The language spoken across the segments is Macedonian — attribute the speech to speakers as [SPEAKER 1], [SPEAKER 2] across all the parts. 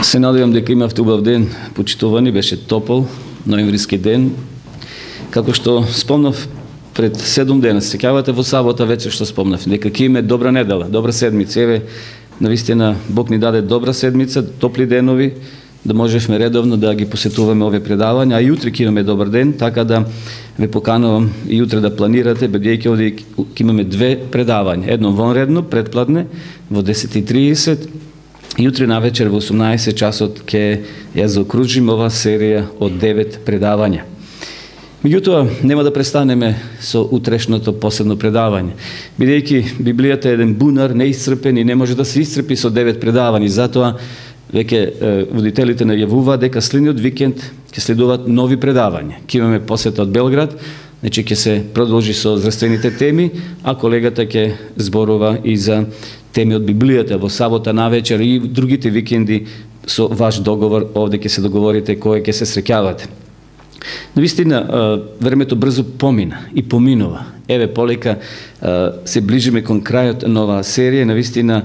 [SPEAKER 1] Се надевам дека имавте убав ден, почитувани, беше топол, ноемвриски ден. Како што спомнав пред 7 дена, се сеќавате во сабота вечер што спомнав, дека ќе име добра недела, добра седмица. Еве, навистина Бог ни даде добра седмица, топли денови, да можевме редовно да ги посетуваме овие предавања, а јутре ќе имаме добар ден, така да ве поканувам и јутре да планирате, бидејќи овде ќе имаме 2 предавања, едно вонредно, предпладне, во 10:30, јутре навечер во 18 часот ќе ја заокружиме ова серија од 9 предавања. Меѓутоа, нема да престанеме со утрешното последно предавање, бидејќи Библијата е еден бунар, неисцрпен и не може да се исцрпи со 9 предавања, затоа веќе водителите најавуваат дека следниот викенд ќе следуваат нови предавања. Ќе имаме посета од Белград, значи ќе се продолжи со здравствените теми, а колегата ќе зборува и за теми од Библијата во сабота навечер и другите викенди со ваш договор, овде ќе се договорите кој ќе се среќавате. Навистина, времето брзо помина и поминува. Еве, полека се ближиме кон крајот на оваа серија. Навистина,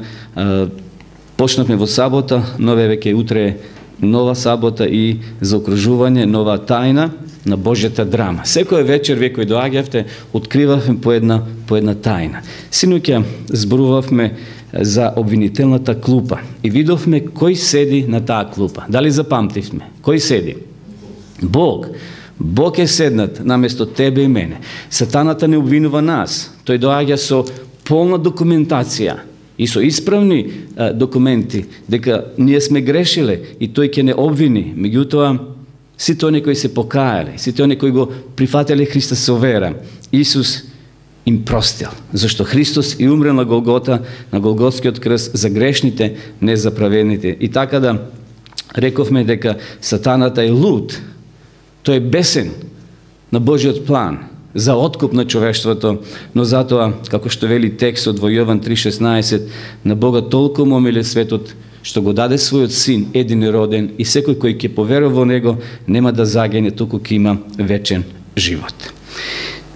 [SPEAKER 1] почнавме во сабота, но веќе утре нова сабота и заокружување, нова тајна на Божјата драма. Секоја вечер вие кои доаѓавте, откривавме по една тајна. Синоќа зборувавме за обвинителната клупа и видовме кој седи на таа клупа. Дали запамтивме? Кој седи? Бог. Бог е седнат наместо тебе и мене. Сатаната не обвинува нас. Тој доаѓа со полна документација и со исправни документи дека ние сме грешиле и тој ќе не обвини. Меѓутоа, сите оние кои се покаяле, сите оние кои го прифатиле Христа со вера, Исус им простил, зашто Христос и умрел на Голгота, на Голготскиот крст за грешните, не за праведните. И така да рековме дека сатаната е луд, тој е бесен на Божиот план за откуп на човештвото, но затоа, како што вели текстот во Јован 3:16, на Бога толку му омиле светот, што го даде својот син, единороден, и секој кој ќе поверува во него, нема да загине, туку ќе има вечен живот.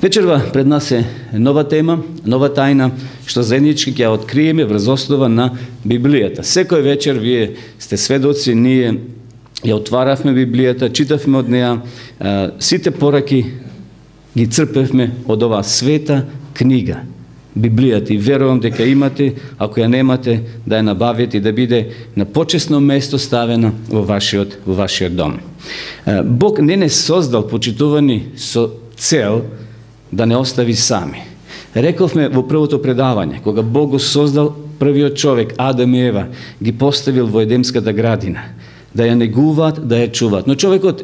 [SPEAKER 1] Вечерва пред нас е нова тема, нова тајна, што заеднички ќе ја откриеме врз основа на Библијата. Секој вечер вие сте сведоци, ние ја отваравме Библијата, читавме од неа, сите пораки ги црпевме од оваа света книга, Библијата, и верувам дека имате, ако ја немате, да ја набавите и да биде на почесно место ставена во вашиот дом. Бог не создал, почитувани, со цел да не остави сами. Рековме во првото предавање, кога Бог го создал првиот човек, Адам и Ева, ги поставил во Едемската градина, да ја негуваат, да ја чуваат. Но човекот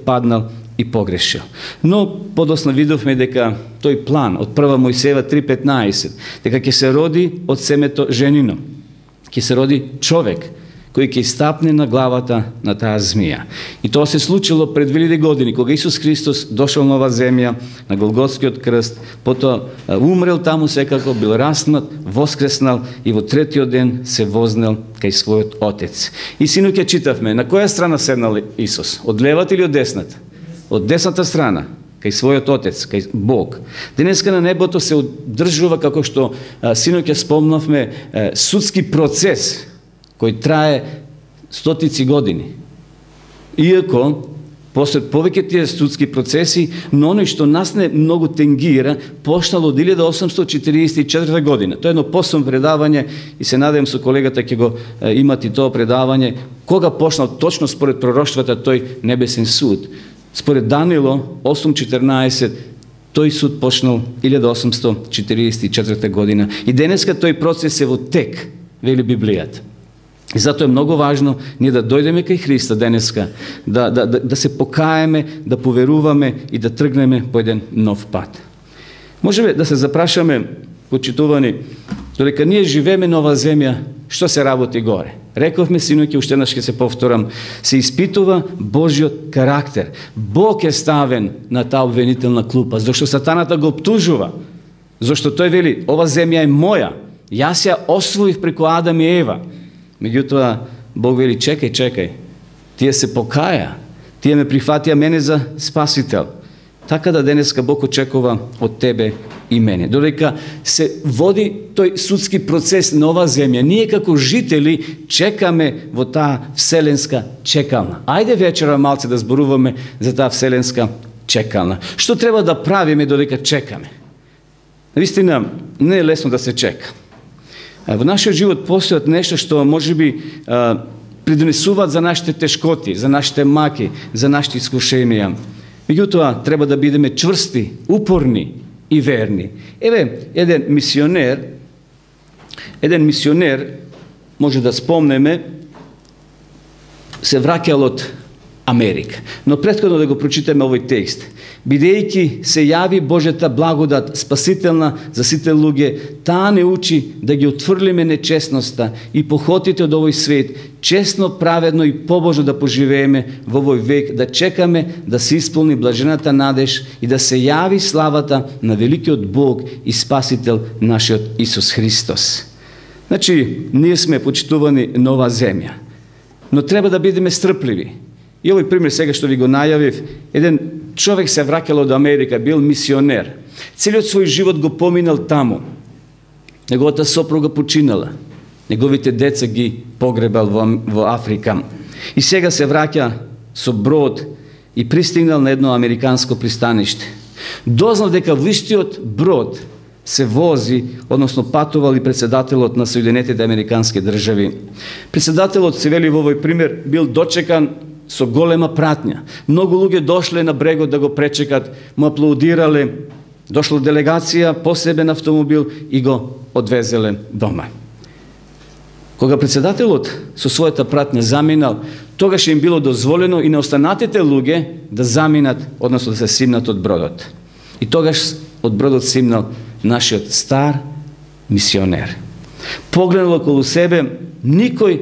[SPEAKER 1] паднал и погрешил. Но подоцна видовме дека тој план од 1 Мојсеева 3:15, дека ќе се роди од семето женино, ќе се роди човек кој ќе стапне на главата на таа змија. И тоа се случило пред 2000 години, кога Исус Христос дошол на оваа земја, на Голготскиот крст, потоа умрел таму секако, бил раснат, воскреснал и во третиот ден се вознел кај својот Отец. И синоќа читавме, на која страна седнал Исус? Од левата или од десната? Од десната страна, кај својот Отец, кај Бог. Денеска на небото се одржува, како што синоќа спомнавме, судски процес кој трае стотици години. Иако, посред повеќе тие судски процеси, но оној што нас не многу тенгира, почнало од 1844 година. Тоа е едно посебно предавање и се надевам со колегата ќе го имати тоа предавање, кога почнал точно според пророштвата тој небесен суд. Според Данило 8:14, тој суд почнал 1844 година. И денеска тој процес е во тек, вели Библијата. И затоа е многу важно ние да дојдеме кај Христа денеска, да се покаеме, да поверуваме и да тргнеме по еден нов пат. Можеме да се запрашаме, почитувани, додека ние живееме на оваа земја, што се работи горе? Рековме, синоќа, уште еднаш ќе се повторам, се испитува Божјиот карактер. Бог е ставен на таа обвинителна клупа, зашто сатаната го оптужува, зашто тој вели, ова земја е моја, јас ја освоив преку Адам и Ева. Меѓутоа, Бог вели, чекај, тие се покаја, тие ме прифатија мене за спасител. Така да денеска Бог очекува од тебе и мене. Додека се води тој судски процес на оваа земја, ние како жители чекаме во таа вселенска чекална. Ајде вечера малце да зборуваме за таа вселенска чекална. Што треба да правиме додека чекаме? Навистина, не е лесно да се чека. Во нашиот живот постојат нешто што можеби придонесуваат за нашите тешкоти, за нашите маки, за нашите искушенија. Меѓутоа, треба да бидеме чврсти, упорни и верни. Еве, еден мисионер, може да спомнеме, се враќал од Америка. Но претходно да го прочитаме овој текст. Бидејќи се јави Божјата благодат, спасителна за сите луѓе, таа не учи да ги отфрлиме нечестноста и похотите од овој свет, честно, праведно и побожно да поживееме во овој век, да чекаме да се исполни блажената надеж и да се јави славата на великиот Бог и Спасител нашиот Исус Христос. Значи, ние сме почитувани на оваа земја, но треба да бидеме стрпливи. И овој пример сега што ви го најавив, еден човек се враќал од Америка, бил мисионер. Целиот свој живот го поминал таму. Неговата сопруга починала. Неговите деца ги погребал во Африка. И сега се враќа со брод и пристигнал на едно американско пристаниште. Дознал дека во истиот брод се вози, односно патувал и председателот на Соединетите американски држави. Председателот, се вели во овој пример, бил дочекан со голема пратња. Многу луѓе дошле на брегот да го пречекат, му аплаудирале, дошла делегација, посебен автомобил и го одвезеле дома. Кога председателот со својата пратња заминал, тогаш им било дозволено и на останатите луѓе да заминат, односно да се симнат од бродот. И тогаш од бродот симнал нашиот стар мисионер. Погледнал околу себе, никој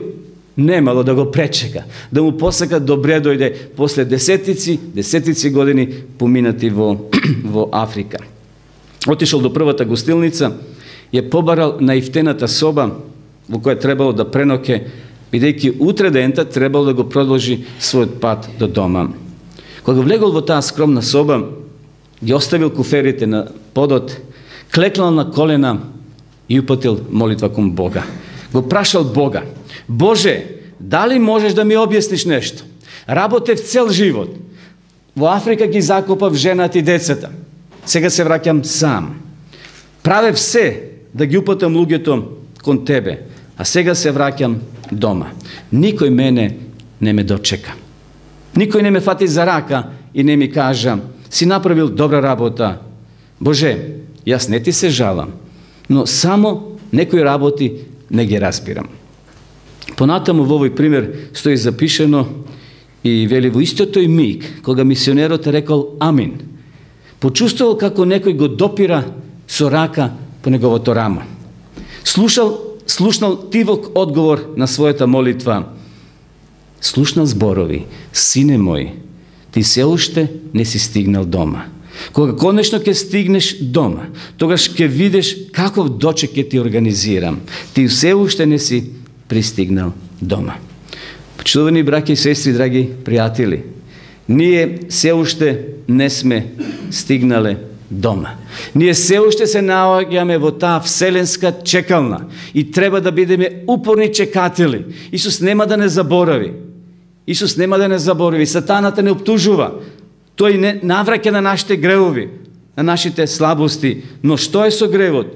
[SPEAKER 1] немало да го пречека, да му посака добре дојде после десетици години поминати во Африка. Отишол до првата гостилница, ја побарал наивтената соба во која требало да преноќе, бидејќи утре дента требало да го продолжи својот пат до дома. Кога влегол во таа скромна соба, ги оставил куферите на подот, клекнал на колена и упатил молитва кон Бога. Го прашал Бога: Боже, дали можеш да ми објасниш нешто? Работев цел живот. Во Африка ги закопав жената и децата. Сега се враќам сам. Правев се да ги упатам луѓето кон тебе, а сега се враќам дома. Никој мене не ме дочека. Никој не ме фати за рака и не ми кажа: си направил добра работа. Боже, јас не ти се жалам, но само некои работи не ги разбирам. Понатаму во овој пример стои запишено и вели: во истиот тој миг, кога мисионерот рекол амин, почувствувал како некој го допира со рака по неговото рамо. Слушнал тивок одговор на својата молитва. Слушнал зборови: сине мој, ти се уште не си стигнал дома. Кога конечно ќе стигнеш дома, тогаш ќе видиш каков дочек ќе ти организирам. Ти се уште не си пристигнал дома. Почитувани браќа и сестри, драги пријатели, ние се уште не сме стигнале дома. Ние се уште се наоѓаме во таа вселенска чекална и треба да бидеме упорни чекатели. Исус нема да не заборави. Исус нема да не заборави. Сатаната не обтужува. Тој не навраќа на нашите гревови, на нашите слабости. Но што е со гревот?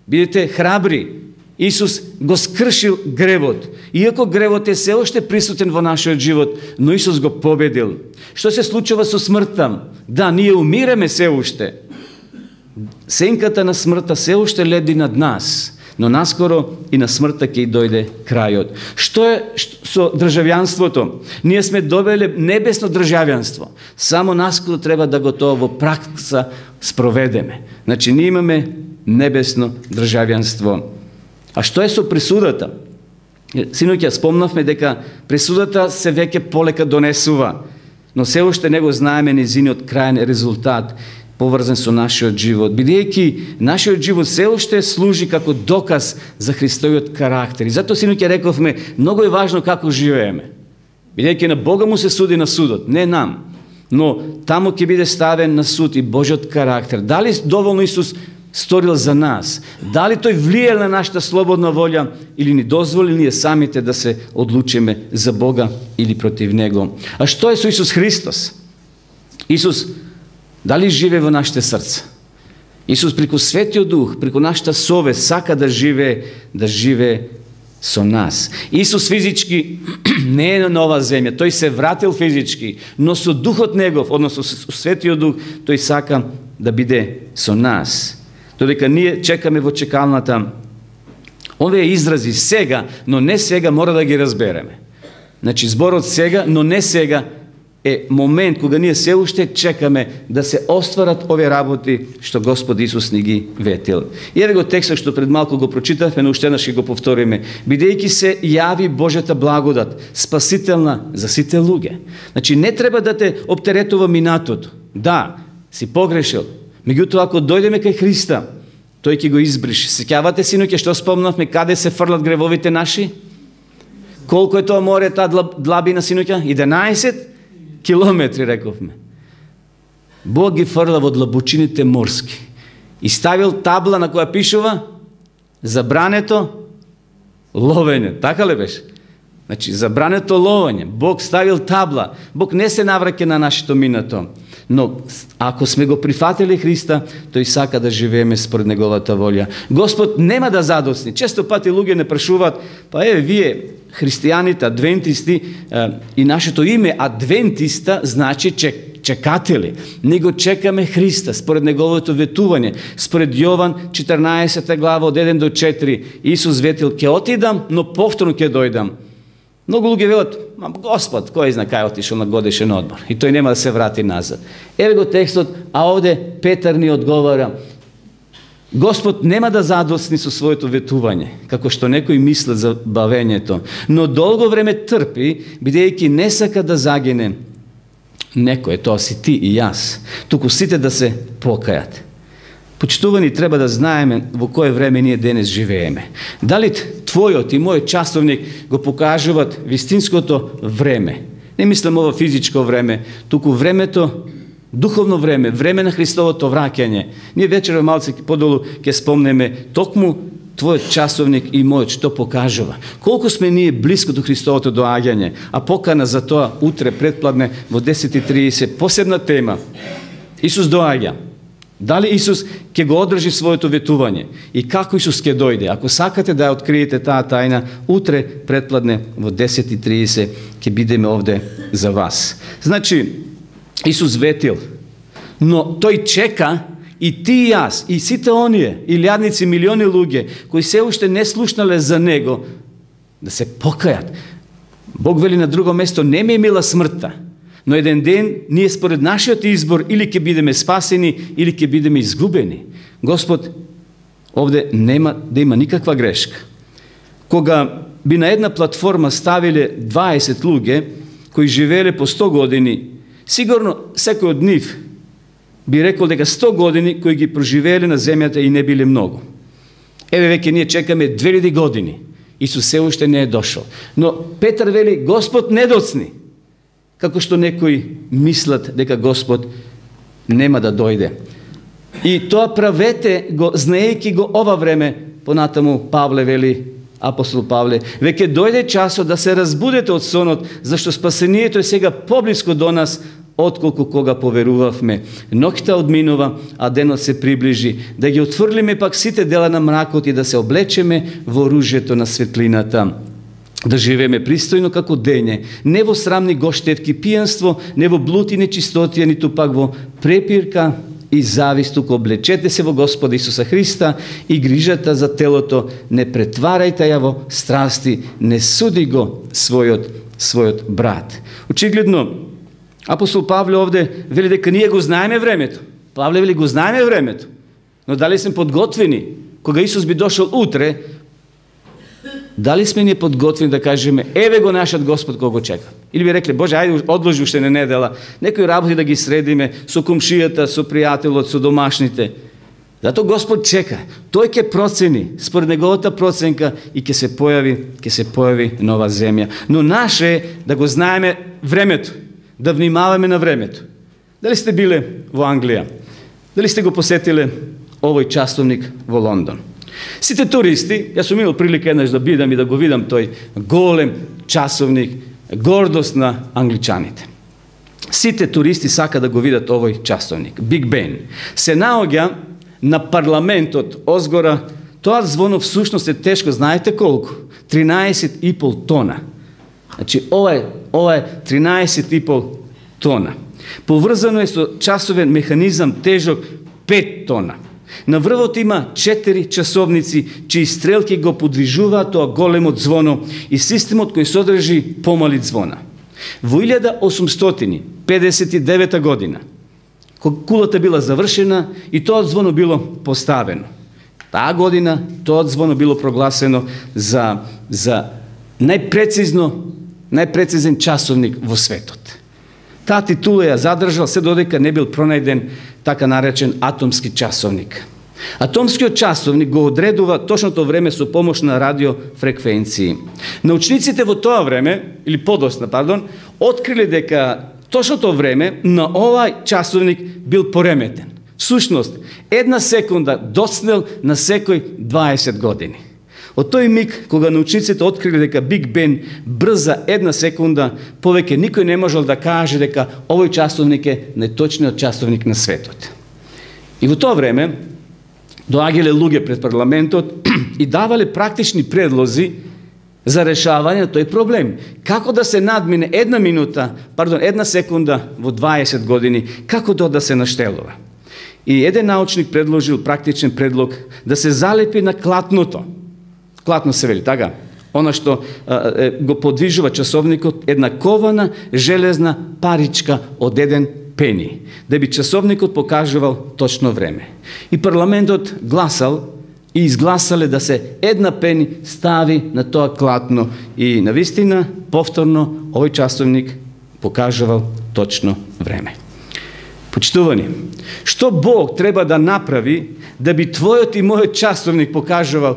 [SPEAKER 1] Бидете храбри. Исус го скршил гревот. Иако гревот е се уште присутен во нашиот живот, но Исус го победил. Што се случува со смртта? Да, ние умираме се уште. Сенката на смртта се уште леди над нас, но наскоро и на смртта ќе дојде крајот. Што е со државјанството? Ние сме добиле небесно државјанство. Само наскоро треба да го тоа во пракса спроведеме. Значи, ние имаме небесно државјанство. А што е со присудата? Синоќа спомнавме дека присудата се веќе полека донесува, но се уште не го знаеме незиниот крајен резултат поврзан со нашиот живот, бидејќи нашиот живот се уште служи како доказ за Христовиот карактер. И затоа синоќа рековме, многу е важно како живееме. Бидејќи на Бога му се суди на судот, не нам, но таму ќе биде ставен на суд и Божјот карактер. Дали доволно Исус сторил за нас? Дали тој влијал на нашата слободна волја или ни дозволи ние самите да се одлучиме за Бога или против Него? А што е со Исус Христос? Исус дали живее во нашите срца? Исус преку Светиот Дух, преку нашата совест сака да живее со нас. Исус физички не е на оваа земја, тој се вратил физички, но со Духот Негов, односно со Светиот Дух, тој сака да биде со нас. Додека ние чекаме во чекалната, овие изрази сега, но не сега, мора да ги разбереме. Значи, зборот сега, но не сега, е момент кога ние се уште чекаме да се остварат овие работи што Господ Исус ни ги ветил. И еве го текстот што пред малку го прочитавме, но уште еднаш го повториме. Бидејќи се јави Божјата благодат, спасителна за сите луѓе. Значи не треба да те оптеретува минатото. Да, си погрешил. Меѓутоа ако дојдеме кај Христа, тој ќе го избриши. Сеќавате синоќе што спомнавме каде се фрлат гревовите наши? Колку е тоа море, таа длабина синоќа? 11 километри, рековме. Бог ги фрла во длабочините морски и ставил табла на која пишува забрането ловење. Така ли беше? Значи, забрането ловење. Бог ставил табла. Бог не се навраќа на нашето минато. Но ако сме го прифатили Христа, тој сака да живееме според Неговата волја. Господ нема да задосни. Често пати луѓе не прашуваат, па вие христијаните, адвентисти, и нашето име адвентиста значи чекатели. Ние го чекаме Христа според Неговото ветување. Според Јован 14 глава од 1 до 4 Исус ветил, ќе отидам, но повторно ќе дојдам. Многу луѓе велат, Господ, кој зна кај отишол на годишен одмор и тој нема да се врати назад. Еве го текстот, а овде Петар ни одговара, Господ нема да задосни со своето ветување, како што некои мислат за бавењето, но долго време трпи, бидејќи не сака да загине некој, тоа си ти и јас, туку сите да се покајат. Почитувани, треба да знаеме во кое време ние денес живееме. Дали твојот и мојот часовник го покажуваат вистинското време? Не мислам ова физичко време, туку времето, духовно време, време на Христовото враќање. Ние вечера малце подолу ќе спомнеме токму твојот часовник и мојот што покажува. Колку сме ние близко до Христовото доаѓање, а покана за тоа утре предпладне во 10:30, посебна тема. Исус доаѓа. Дали Исус ќе го одржи своето ветување и како Исус ќе дојде? Ако сакате да ја откриете таа тајна, утре предпладне во 10:30 ќе бидеме овде за вас. Значи, Исус ветил, но тој чека и ти и јас, и сите оние, илјадници, милиони луѓе, кои се уште не слушнале за Него, да се покајат. Бог вели на друго место, не ми е мила смртта, но еден ден ние според нашиот избор или ќе бидеме спасени, или ќе бидеме изгубени. Господ овде нема да има никаква грешка. Кога би на една платформа ставиле 20 луѓе кои живееле по 100 години, сигурно секој од нив би рекол дека 100 години кои ги проживееле на земјата и не биле многу. Еве веќе ние чекаме 2000 години. Исус се уште не е дошол. Но Петар вели, Господ не доцни. Како што некои мислат дека Господ нема да дојде. И тоа правете го, знаејќи го ова време, понатаму Павле вели, апостол Павле, веќе дојде часот да се разбудете од сонот, зашто спасението е сега поблиско до нас, отколку кога поверувавме. Ноќта одминува, а денот се приближи. Да ги отфрлиме пак сите дела на мракот и да се облечеме во оружјето на светлината. Да живееме пристојно како дење, не во срамни гоштевки, пијанство, не во блуд и нечистотија, ниту пак во препирка и завист, туку облечете се во Господа Исуса Христа и грижата за телото не претварајте ја во страсти, не суди го својот брат. Очигледно, апостол Павле овде вели дека ние го знаеме времето. Павле вели го знаеме времето, но дали сме подготвени кога Исус би дошол утре? Дали сме ние подготвени да кажеме, еве го нашиот Господ кога го чека? Или би рекле, Боже, ајде одложи уште на недела, некои работи да ги средиме со комшијата, со пријателот, со домашните. Зато Господ чека. Тој ќе процени според неговата проценка и ќе се појави нова земја. Но наше е да го знаеме времето, да внимаваме на времето. Дали сте биле во Англија? Дали сте го посетиле овој часовник во Лондон. Сите туристи, јас сум имал прилика еднаш да бидам и да го видам тој голем часовник, гордост на англичаните. Сите туристи сака да го видат овој часовник, Биг Бен. Се наоѓа на парламентот озгора. Тоа звоно всушност е тешко, знаете колку? 13,5 тона. Значи, ова е 13,5 тона. Поврзано е со часовен механизам тежок 5 тона. На врвот има 4 часовници, чии стрелки го подвижуваат тоа големо звоно и системот кој содржи помали звона. Во 1859 година, кога кулата била завршена и тоа звоно било поставено. Таа година тоа звоно било прогласено за најпрецизен часовник во светот. Таа титула ја задржал се додека не бил пронајден така наречен атомски часовник. Атомскиот часовник го одредува точното време со помош на радиофреквенции. Научниците во тоа време, или подосна, откриле дека точното време на овај часовник бил пореметен. Всушност, 1 секунда доцнел на секој 20 години. Од тој миг, кога научниците открили дека Биг Бен брза 1 секунда, повеќе никој не можел да каже дека овој часовник е најточниот часовник на светот. И во тоа време доаѓале луѓе пред парламентот и давале практични предлози за решавање на тој проблем. Како да се надмине 1 секунда во 20 години, како да се наштелува. И еден научник предложил практичен предлог да се залепи на клатното. Клатно се вели, така? Она што го подвижува часовникот, една кована железна паричка од 1 пени, да би часовникот покажувал точно време. И парламентот гласал и изгласале да се 1 пени стави на тоа клатно и навистина повторно овој часовник покажувал точно време. Почитувани, што Бог треба да направи да би твојот и мојот часовник покажувал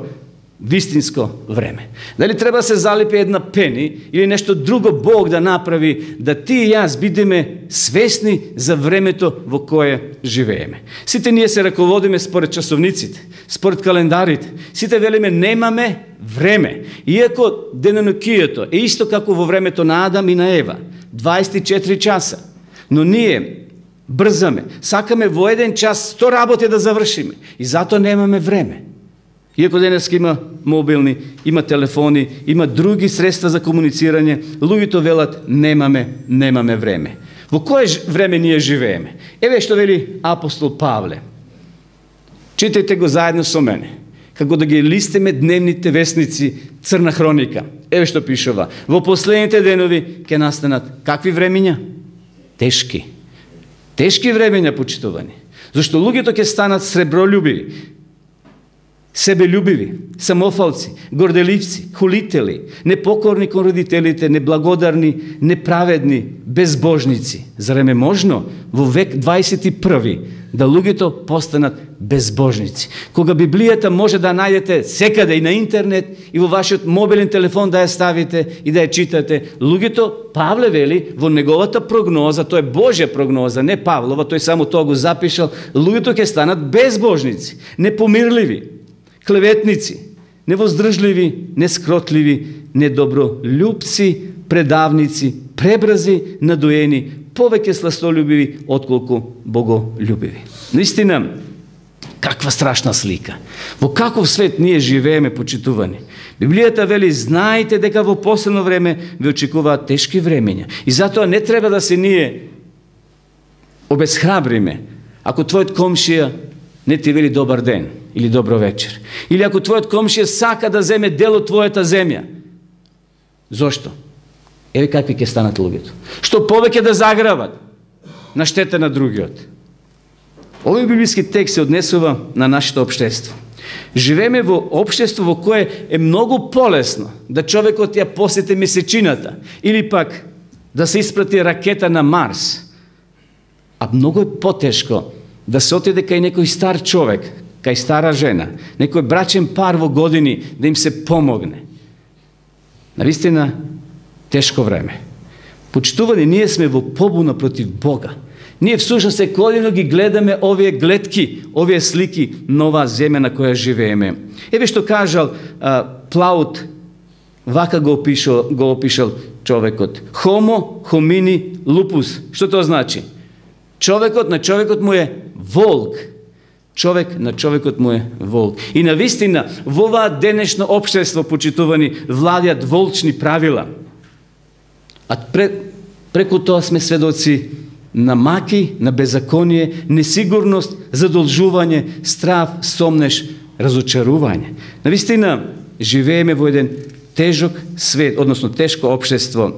[SPEAKER 1] вистинско време? Дали треба да се залепи 1 пени или нешто друго Бог да направи да ти и јас бидеме свесни за времето во кое живееме? Сите ние се раководиме според часовниците, според календарите. Сите велиме немаме време. Иако денонокијето е исто како во времето на Адам и на Ева, 24 часа. Но ние брзаме, сакаме во 1 час 100 работи да завршиме и затоа немаме време. Иако денеска има мобилни, има телефони, има други средства за комуницирање, луѓето велат немаме време. Во кое време ние живееме? Еве што вели апостол Павле. Читајте го заедно со мене. Како да ги листиме дневните весници, црна хроника. Еве што пишува. Во последните денови ќе настанат какви времења? Тешки. Тешки времења, почитувани. Зашто луѓето ќе станат сребролюбиви, себелюбиви, самофалци, горделивци, хулители, непокорни кон родителите, неблагодарни, неправедни, безбожници. Зарем е можно во век 21 да луѓето постанат безбожници? Кога Библијата може да најдете секаде и на интернет и во вашиот мобилен телефон да ја ставите и да ја читате, луѓето, Павле вели во неговата прогноза, тоа е Божја прогноза, не Павлова, тој само тоа го запишал, луѓето ќе станат безбожници, непомирливи, клеветници, невоздржливи, нескротливи, недобролюбци, предавници, пребрзи, надоени, повеќе сластолюбиви отколку боголюбиви. Наистина, каква страшна слика. Во каков свет ние живееме, почитувани? Библијата вели, знаете дека во последно време ве очекуваат тешки времења. И затоа не треба да се ние обесхрабриме ако твојот комшија не ти вели добар ден или добро вечер. Или ако твојот комшија сака да земе дел од твојата земја. Зошто? Еве какви ќе станат луѓето. Што повеќе да заграбат на штета на другиот. Овој библиски текст се однесува на нашето општество. Живееме во општество во кое е многу полесно да човекот ја посети месечината или пак да се испрати ракета на Марс. А многу е потешко да се отиде кај некој стар човек, кај стара жена, некој брачен пар во години да им се помогне. Навистина, тешко време. Почитувани, ние сме во побуна против Бога. Ние всушност секојдневно ги гледаме овие гледки, овие слики на оваа земја на која живееме. Еве што кажал Плаут, вака го опишал човекот. Homo homini lupus. Што тоа значи? Човекот на човекот му е волк. Човек на човекот му е волк. И навистина, во оваа денешно општество, почитувани, владеат волчни правила. А преку тоа сме сведоци на маки, на беззаконие, несигурност, задолжување, страв, сомнеш, разочарување. Навистина, живееме во еден тежок свет, односно тешко општество.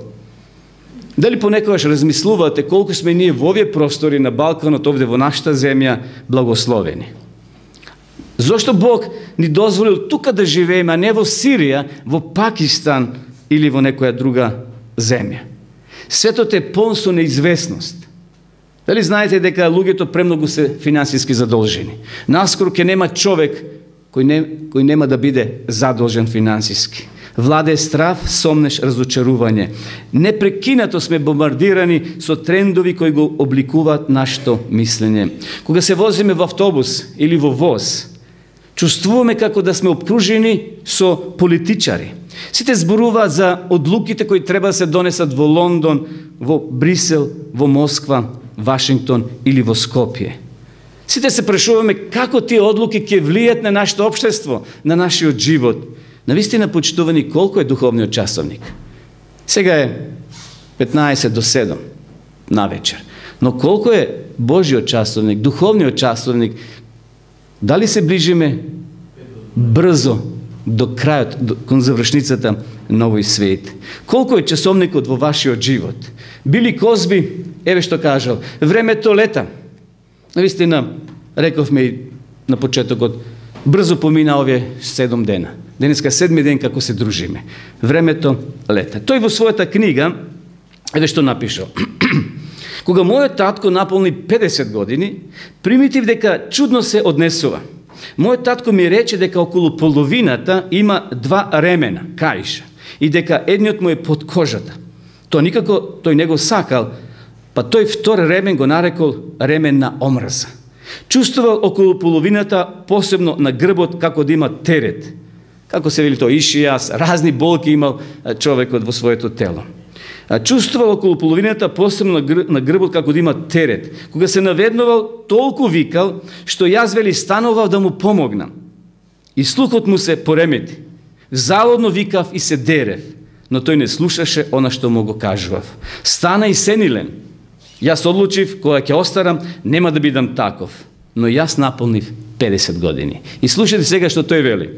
[SPEAKER 1] Дали понекогаш размислувате колку сме ние во овие простори на Балканот, овде во нашата земја, благословени? Зошто Бог ни дозволил тука да живееме, а не во Сирија, во Пакистан или во некоја друга земја? Светот е полн со неизвестност. Дали знаете дека луѓето премногу се финансиски задолжени? Наскоро ќе нема човек кој нема да биде задолжен финансиски. Владе страв, сомнеш, разочарување. Непрекинато сме бомбардирани со трендови кои го обликуваат нашето мислење. Кога се возиме во автобус или во воз, чувствуваме како да сме обкружени со политичари. Сите зборуваат за одлуките кои треба да се донесат во Лондон, во Брисел, во Москва, Вашингтон или во Скопје. Сите се прашуваме како тие одлуки ќе влијат на нашето општество, на нашиот живот. Навистина, почитувани, колку е духовниот часовник? Сега е 15 до 7 на вечер. Но колку е Божиот часовник, духовниот часовник? Дали се ближиме брзо до крајот, кон завршницата на овој свет? Колку е часовникот во вашиот живот? Били Козби, еве што кажал, времето лета. Навистина, рековме и на почетокот, брзо помина овие 7 дена. Денеска 7 ден како се дружиме. Времето лета. Тој во својата книга, еве што напишал. Кога мојот татко наполни 50 години, примитив дека чудно се однесува. Мојот татко ми рече дека околу половината има 2 ремена, каиша, и дека едниот му е под кожата. Тоа никако тој не го сакал, па тој втор ремен го нарекол ремен на омраза. Чувствувал околу половината, посебно на грбот, како да има терет. Како се вели тоа, ишијас, разни болки имал човекот во своето тело. Чувствувал околу половината, посебно на грбот, како да има терет. Кога се наведнувал, толку викал, што јас вели станував да му помогнам. И слухот му се поремети. Залудно викав и се дерев, но тој не слушаше она што му го кажував. Стана и сенилен. Јас одлучив, кога ќе остарам, нема да бидам таков. Но јас наполнив 50 години. И слушайте сега што тој вели.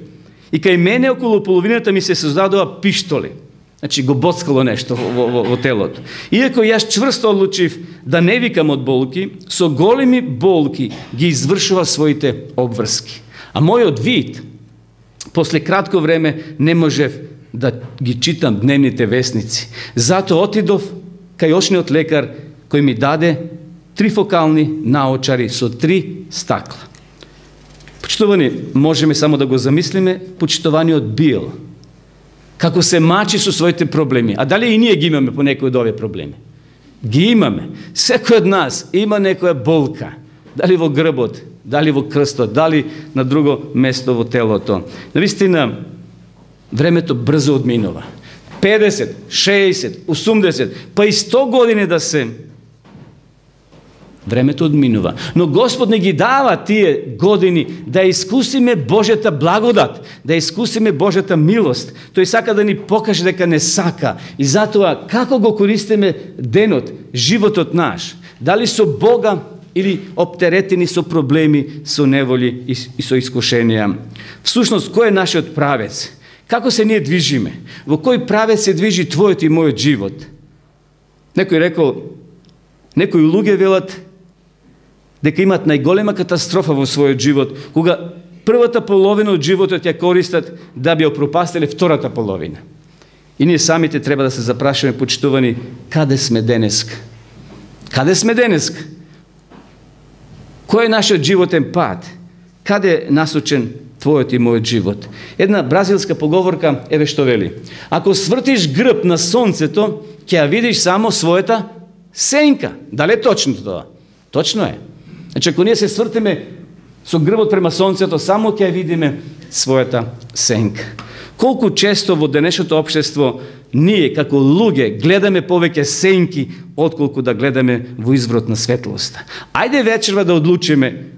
[SPEAKER 1] И кај мене околу половината ми се создадува пиштоли. Значи го боцкало нешто во телото. Иако јас чврсто одлучив да не викам од болки, со големи болки ги извршува своите обврски. А мојот вид, после кратко време не можев да ги читам дневните вестници. Зато отидов кај очниот лекар кој ми даде трифокални наочари со 3 стакла. Почитувани, можеме само да го замислиме, почитуваниот Бил, како се мачи со своите проблеми. А дали и ние ги имаме по некои од овие проблеми? Ги имаме. Секој од нас има некоја болка. Дали во грбот, дали во крстот, дали на друго место во телото. Навистина, времето брзо одминува. 50, 60, 80, па и 100 години да се... Времето одминува. Но Господ не ги дава тие години да искусиме Божјата благодат, да искусиме Божјата милост. Тој сака да ни покаже дека не сака. И затоа, како го користиме денот, животот наш? Дали со Бога или оптеретени со проблеми, со неволи и со искушенија? Всушност, кој е нашиот правец? Како се ние движиме? Во кој правец се движи твојот и мојот живот? Некој рекол, некои луѓе велат дека имат најголема катастрофа во својот живот, кога првата половина од животот ја користат да би опропастиле втората половина. И ние самите треба да се запрашаме, почитувани, каде сме денеска? Каде сме денеска? Кој е нашиот животен пат? Каде е насочен твојот и мојот живот? Една бразилска поговорка, еве што вели. Ако свртиш грб на сонцето, ќе ја видиш само својата сенка. Дали е точно тоа? Точно е. Значи, ако ние се свртиме со грбот према сонцето, само ќе видиме својата сенка. Колку често во денешното општество ние како луѓе гледаме повеќе сенки отколку да гледаме во изворот на светлоста. Ајде вечерва да одлучиме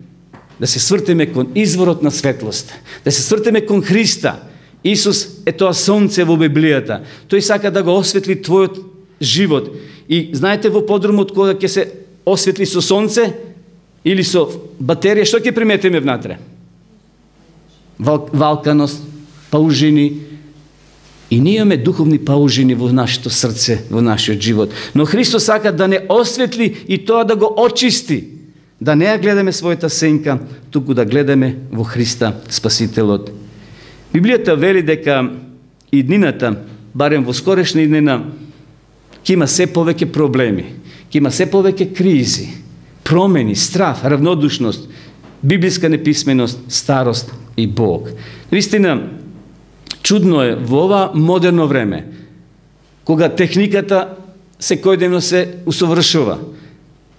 [SPEAKER 1] да се свртиме кон изворот на светлоста, да се свртиме кон Христа. Исус е тоа сонце во Библијата. Тој сака да го осветли твојот живот. И знаете, во подрумот кога ќе се осветли со сонце или со батерија, што ќе приметиме внатре? Валканост, паужини. И ние имаме духовни паужини во нашето срце, во нашиот живот. Но Христос сака да не осветли и тоа да го очисти. Да не ја гледаме својата сенка, туку да гледаме во Христа Спасителот. Библијата вели дека иднината, барем во скорешна иднина, ќе има се повеќе проблеми, ќе има се повеќе кризи, промени, страф, равнодушност, библиска неписменост, старост и Бог. Вистина, чудно е во ова модерно време, кога техниката секојдневно се усовршува,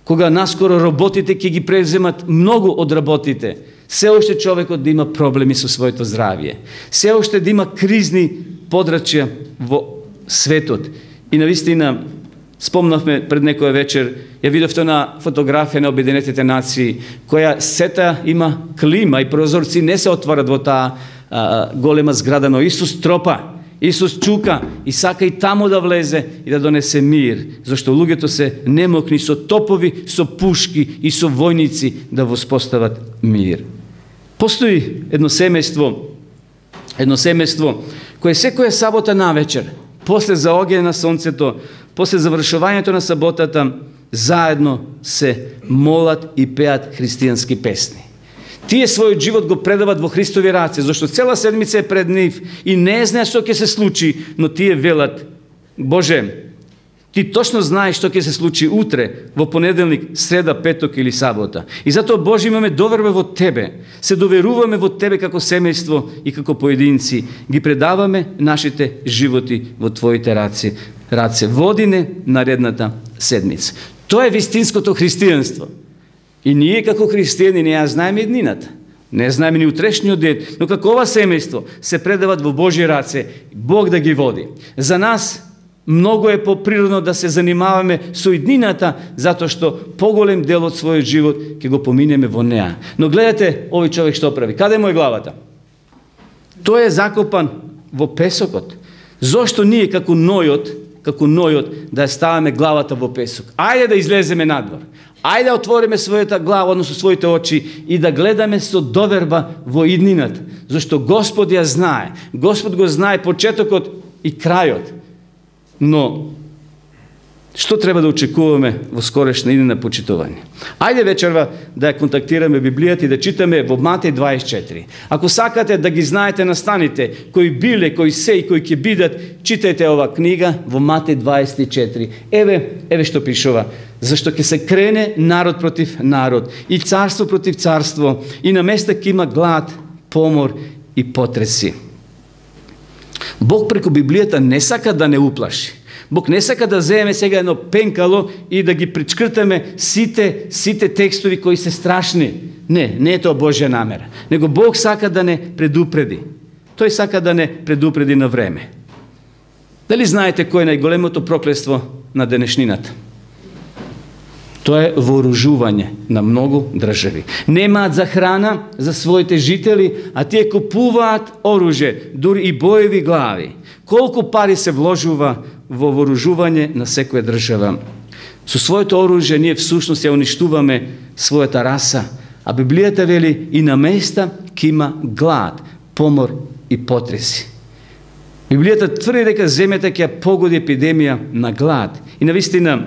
[SPEAKER 1] кога наскоро роботите ќе ги преземат многу од работите, се уште човекот да има проблеми со своето здравје, се уште да има кризни подрачја во светот. И навистина, спомнавме пред некоја вечер, ја видовте на фотографија на Обединетите нации, која сета има клима и прозорци не се отварат во таа голема зграда, но Исус тропа, Исус чука и сака и таму да влезе и да донесе мир, зашто луѓето се немокни со топови, со пушки и со војници да воспостават мир. Постои едно семејство кое секоја сабота навечер, после заоѓање на сонцето, после завршувањето на саботата, заедно се молат и пеат христијански песни. Тие својот живот го предават во Христови раце, зашто цела седмица е пред нив и не знаат што ќе се случи, но тие велат: Боже, ти точно знаеш што ќе се случи утре, во понеделник, среда, петок или сабота. И затоа, Боже, имаме доверба во Тебе, се доверуваме во Тебе како семејство и како поединци, ги предаваме нашите животи во Твоите раце. Води не наредната седмица. Тоа е вистинското христијанство. И ние како христијани не ја знаеме иднината, не знаеме ни утрешниот ден, но како ова семејство се предават во Божји раце, Бог да ги води. За нас многу е поприродно да се занимаваме со иднината, затоа што поголем дел од својот живот ќе го поминеме во неа. Но гледате, овој човек што прави? Каде му е главата? Тој е закопан во песокот. Зошто ние како Нојот да ја ставаме главата во песок? Ајде да излеземе надвор. Ајде да отвориме својата глава, односно своите очи и да гледаме со доверба во иднината. Зашто Господ ја знае. Господ го знае почетокот и крајот. Но што треба да очекуваме во скорешна иднина почитување? Ајде вечерва да ја контактираме Библијата и да читаме во Матеј 24. Ако сакате да ги знаете настаните, кои биле, кои се и кои ќе бидат, читајте ова книга во Матеј 24. Еве што пишува. Зашто ќе се крене народ против народ и царство против царство и на места ќе има глад, помор и потреси. Бог преку Библијата не сака да не уплаши. Бог не сака да земеме сега едно пенкало и да ги причкртаме сите текстови кои се страшни. Не е тоа Божја намера. Него Бог сака да не предупреди. Тој сака да не предупреди на време. Дали знаете кој е најголемото проклество на денешнината? Тоа е вооружување на многу држави. Немаат за храна за своите жители, а тие купуваат оружје, дури и боеви глави. Колку пари се вложува во вооружување на секоја држава. Со своето оружје ние всушност ја уништуваме својата раса, а Библијата вели и на места ќе има глад, помор и потреси. Библијата тврди дека земјата ќе погоди епидемија на глад. И навистина,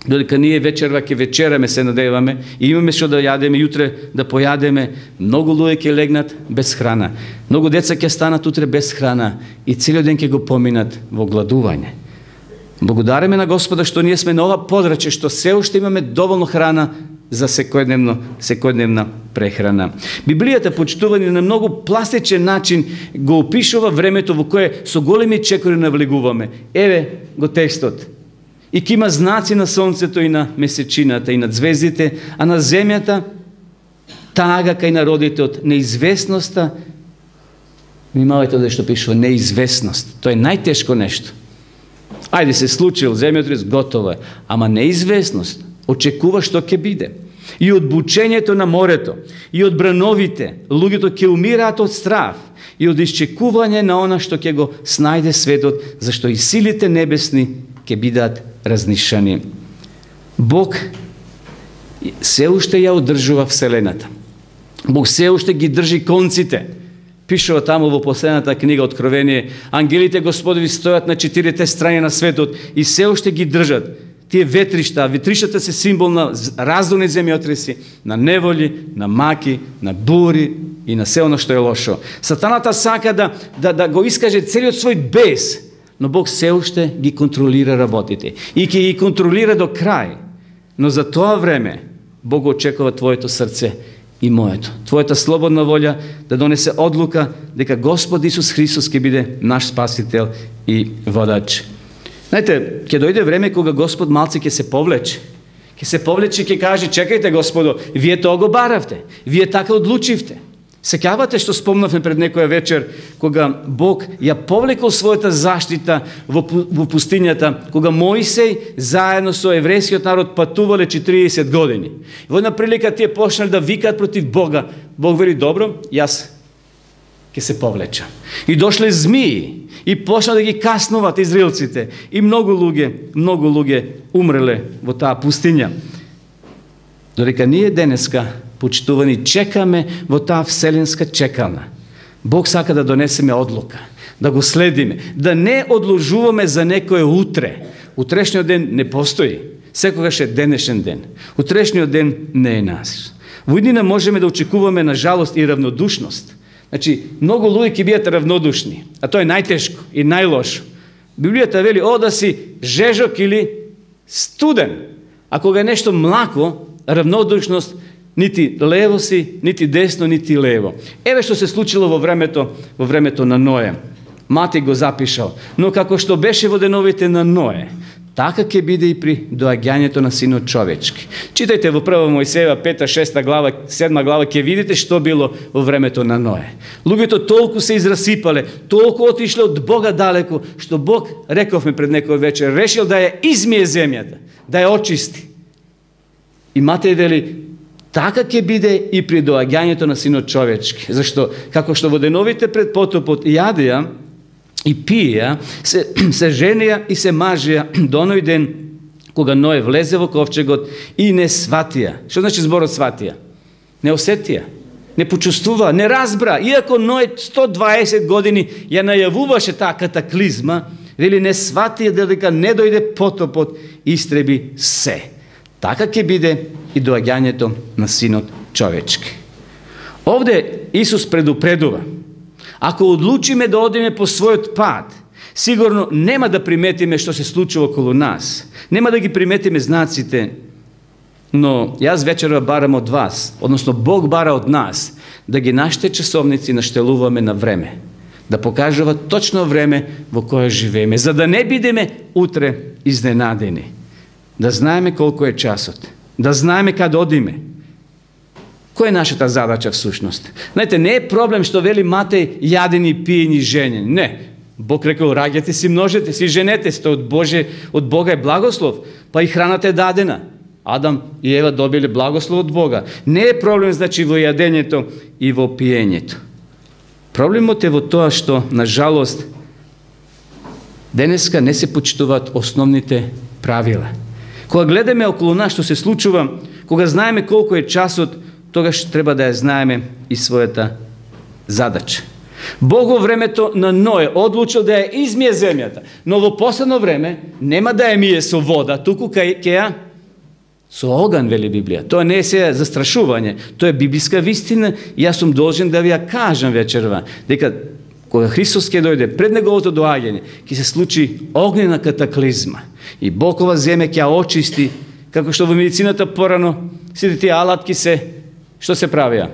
[SPEAKER 1] додека ние вечерва ќе вечераме, се надеваме, и имаме што да јадеме, јутре да појадеме, многу луѓе ќе легнат без храна. Многу деца ќе станат утре без храна и целиот ден ќе го поминат во гладување. Благодариме на Господа што ние сме на ова подрачје, што се уште имаме доволно храна за секојдневна прехрана. Библијата, почитувани на многу пластичен начин, го опишува времето во кое со големи чекори навлегуваме. Еве го текстот. и ќе има знаци на сонцето и на месечината и на звездите, а на земјата тага кај народите од неизвестноста. Внимавајте да што пишува неизвестност. Тоа е најтешко нешто. Ајде се случил земјотрес, готово е. Ама неизвестност, очекува што ќе биде. И од бучењето на морето, и од брановите, луѓето ќе умираат од страв, и од исчекување на она што ќе го снајде светот, зашто и силите небесни ќе бидат разнишани. Бог се уште ја одржува вселената. Бог се уште ги држи конците. Пишува таму во последната книга Откровение, ангелите Господови стојат на 4 страни на светот и се уште ги држат. Тие ветриштата се символ на раздолни земјотреси, на неволи, на маки, на бури и на се оно што е лошо. Сатаната сака да го искаже целиот свој бес, но Бог се уште ги контролира работите и ќе ги контролира до крај. Но за тоа време Бог очекува твоето срце и моето. Твоята слободна волја да донесе одлука дека Господ Исус Христос ќе биде наш спасител и водач. Знаете, ќе дојде време кога Господ малце ќе се повлече. Ќе се повлече и ќе каже: чекајте, Господо, вие тоа го баравте, вие така одлучивте. Сеќавате што спомнавме пред некоја вечер, кога Бог ја повлекол својата заштита во пустињата, кога Моисеј заедно со еврејскиот народ патувале 40 години. Во една прилика тие почнале да викаат против Бога. Бог вели: добро, јас ќе се повлечам. И дошле змии и почна да ги каснуваат израелците. И многу луѓе умреле во таа пустиња. Додека ние денеска, почитувани, чекаме во таа вселенска чекална, Бог сака да донесеме одлука, да го следиме, да не одложуваме за некое утре. Утрешниот ден не постои. Секогаш е денешен ден. Утрешниот ден не е нас. Во иднина можеме да очекуваме, на жалост, и равнодушност. Значи, многу луѓе ќе бидат равнодушни, а тоа е најтешко и најлошо. Библијата вели: о да си жежок или студен. А кога е нешто млако, равнодушност, нити лево си, нити десно, нити лево. Еве што се случило во времето на Ное. Матеј го запишал: но како што беше во деновите на Ное, така ќе биде и при доаѓањето на Синот човечки. Читајте во 1 Мојсеева 5, 6 глава, 7 глава, ќе видите што било во времето на Ное. Луѓето толку се израсипале, толку отишле од Бога далеку, што Бог, рековме пред некој вечер, решил да ја измие земјата, да ја очисти. И Матеј вели: така ќе биде и при доаѓањето на Синот човечки. Зашто, како што во деновите пред потопот јадеа и пиеа, се женеа и се мажеа до оној ден кога Ное влезе во ковчегот и не сватија. Што значи зборот сватија? Не осетија, не почувствува, не разбра. Иако Ное 120 години ја најавуваше таа катаклизма, вели не сватија дека не дојде потопот и истреби се. Така ќе биде и доаѓањето на Синот човечки. Овде Исус предупредува: ако одлучиме да одиме по својот пат, сигурно нема да приметиме што се случува околу нас. Нема да ги приметиме знаците, но јас вечерва барам од вас, односно Бог бара од нас, да ги нашите часовници наштелуваме на време, да покажува точно време во кое живееме, за да не бидеме утре изненадени. Да знаеме колку е часот, да знаеме каде одиме. Која е нашата задача всушност? Знаете, не е проблем што вели Матеј јадени, пиени, женени. Не. Бог рекол: раѓате си, множете си, женете се, од Бога е благослов, па и храната е дадена. Адам и Ева добиле благослов од Бога. Не е проблем, значи, во јадењето и во пиењето. Проблемот е во тоа што, на жалост, денеска не се почитуваат основните правила. Кога гледаме околу нас што се случува, кога знаеме колку е часот, тогаш треба да ја знаеме и својата задача. Бог во времето на Ное одлучил да ја измие земјата, но во последно време нема да ја мие со вода, туку ќе ја со оган, вели Библија. Тоа не е се застрашување, тоа е библиска вистина и јас сум должен да ви ја кажам вечерва, дека кога Христос ќе дојде, пред неговото доаѓање, ќе се случи огнена катаклизма и Бог ова земја ќе ја очисти, како што во медицината порано сите тие алатки што се правија?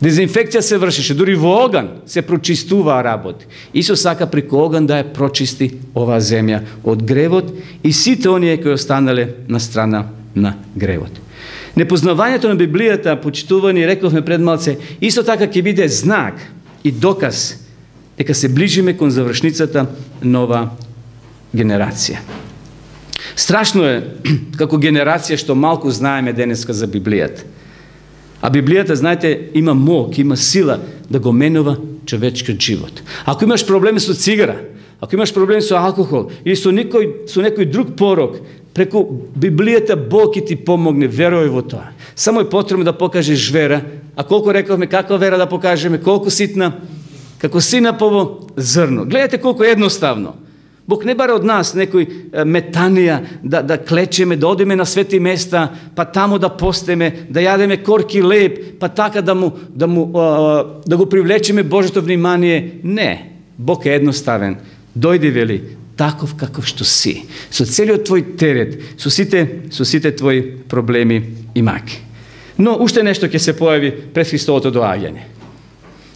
[SPEAKER 1] Дезинфекција се вршише, дури во оган се прочистуваа работи. Исус сака преку оган да ја прочисти оваа земја од гревот и сите оние кои останале на страна на гревот. Непознавањето на Библијата, почитувани, рековме пред малце, исто така ќе биде знак и доказ дека се ближиме кон завршницата на оваа генерација. Страшно е како генерација што малку знаеме денеска за Библијата. А Библијата, знаете, има мок, има сила да го менува човечкиот живот. Ако имаш проблеми со цигара, ако имаш проблеми со алкохол или со некој друг порок, преку Библијата Бог ќе ти помогне, верувај во тоа. Само е потребно да покажеш вера, а колку рековме каква вера да покажеме, колку ситна, како синапово зрно. Гледате колку едноставно. Бог не бара од нас некој метанија, да клечеме, да одиме на свети места, па таму да постеме, да јадеме корки леб, па така да го привлечеме Божето внимание. Не, Бог е едноставен. Дојди, вели, таков каков што си, со целиот твој терет, со сите твои проблеми и маки. Но уште нешто ќе се појави пред Христовото доаѓање.